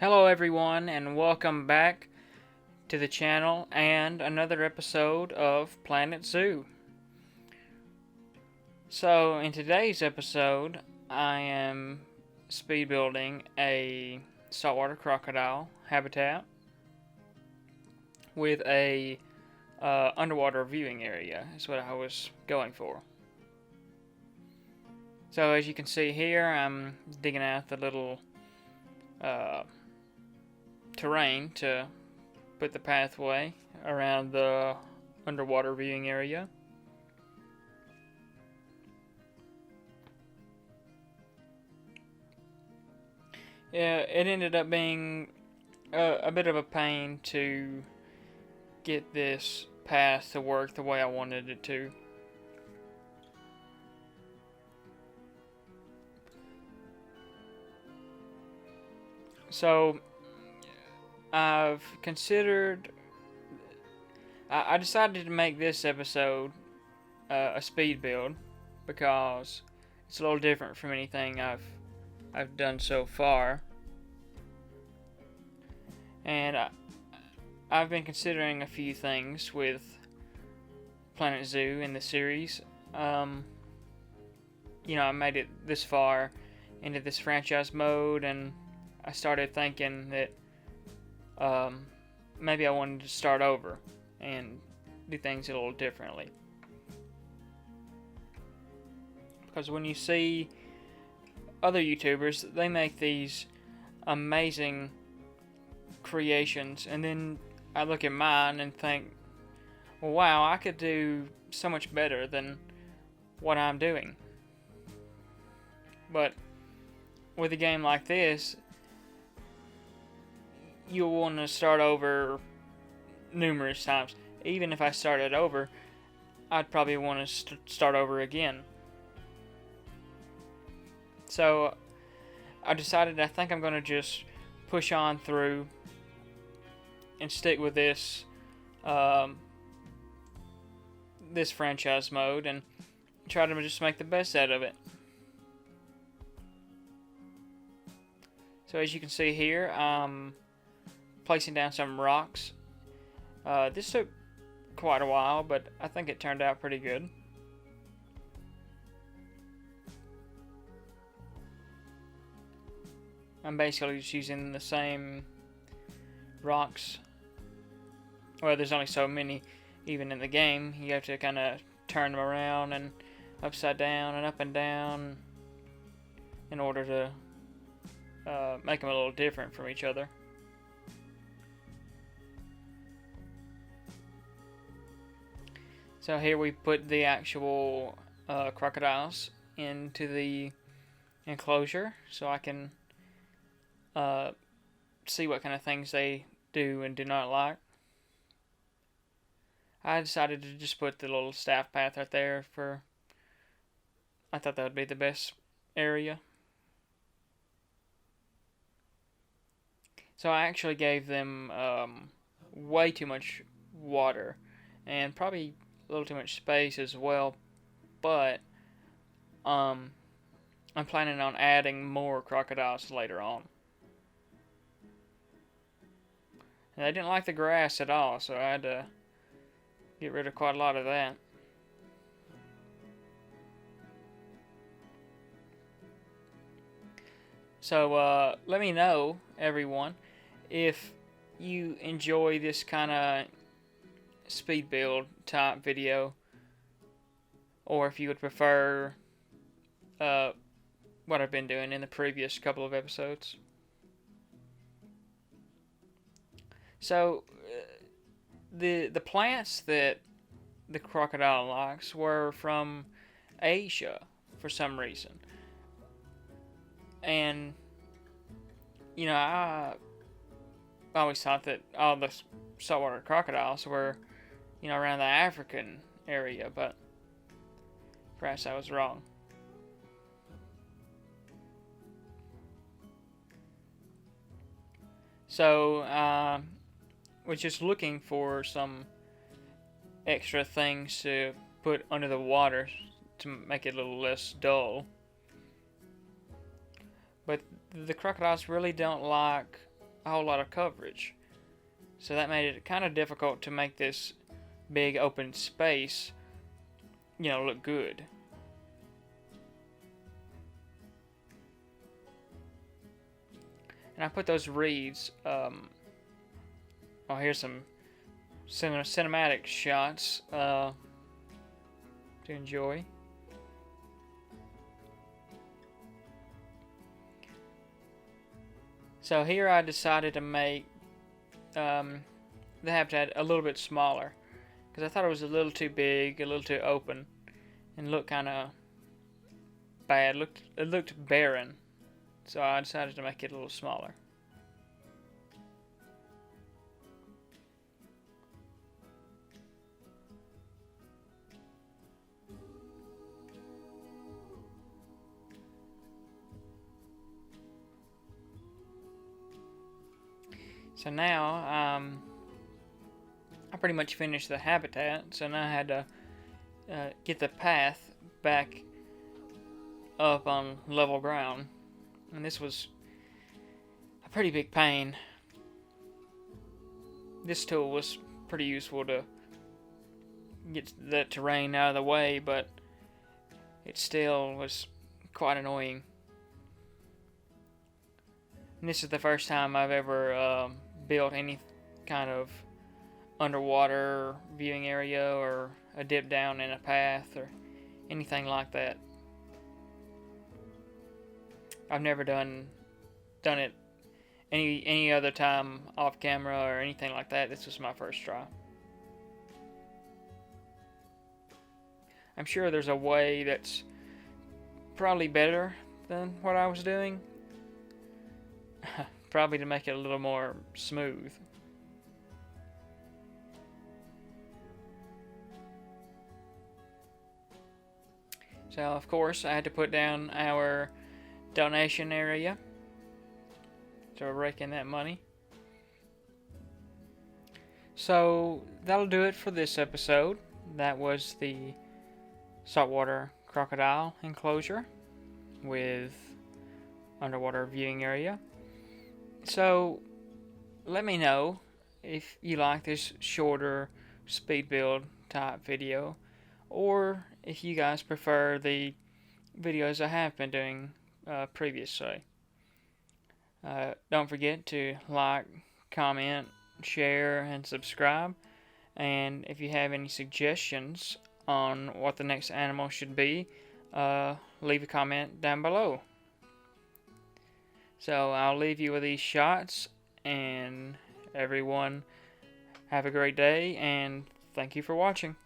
Hello everyone and welcome back to the channel and another episode of Planet Zoo. So in today's episode I am speed building a saltwater crocodile habitat with a underwater viewing area is what I was going for. So as you can see here, I'm digging out the little terrain to put the pathway around the underwater viewing area. Yeah, it ended up being a bit of a pain to get this path to work the way I wanted it to. So I've considered. I decided to make this episode a speed build because it's a little different from anything I've done so far, and I've been considering a few things with Planet Zoo in the series. I made it this far into this franchise mode, and I started thinking that maybe I wanted to start over and do things a little differently. Because when you see other YouTubers, they make these amazing creations, and then I look at mine and think, well, wow, I could do so much better than what I'm doing. But with a game like this, you'll want to start over numerous times. Even if I started over, I'd probably want to start over again. So I decided I think I'm going to just push on through and stick with this this franchise mode and try to just make the best out of it. So as you can see here, placing down some rocks. This took quite a while, but I think it turned out pretty good. I'm basically just using the same rocks. Well, there's only so many even in the game. You have to kind of turn them around and upside down and up and down in order to make them a little different from each other. So here we put the actual crocodiles into the enclosure so I can see what kind of things they do and do not like. I decided to just put the little staff path right there I thought that would be the best area. So I actually gave them way too much water and probably a little too much space as well, but I'm planning on adding more crocodiles later on. And they didn't like the grass at all, so I had to get rid of quite a lot of that. So let me know, everyone, if you enjoy this kind of speed build type video, or if you would prefer what I've been doing in the previous couple of episodes. So the plants that the crocodile likes were from Asia for some reason, and I always thought that all the saltwater crocodiles were around the African area, but perhaps I was wrong. So, was just looking for some extra things to put under the water to make it a little less dull. But the crocodiles really don't like a whole lot of coverage. So that made it kind of difficult to make this big open space, look good. And I put those reeds, here's some cinematic shots to enjoy. So here I decided to make the habitat a little bit smaller, because I thought it was a little too big, a little too open, and looked kind of bad. It looked barren, so I decided to make it a little smaller. So now, I pretty much finished the habitat, so now I had to get the path back up on level ground, and this was a pretty big pain. This tool was pretty useful to get the terrain out of the way, but it still was quite annoying. And this is the first time I've ever built any kind of underwater viewing area or a dip down in a path or anything like that. I've never done it any other time off camera or anything like that. This was my first try. I'm sure there's a way that's probably better than what I was doing. Probably to make it a little more smooth. So of course I had to put down our donation area, so we're raking that money. So that'll do it for this episode. That was the Saltwater Crocodile enclosure with underwater viewing area. So let me know if you like this shorter speed build type video, or if you guys prefer the videos I have been doing previously. Don't forget to like, comment, share, and subscribe. And if you have any suggestions on what the next animal should be, leave a comment down below. So I'll leave you with these shots, and everyone have a great day, and thank you for watching.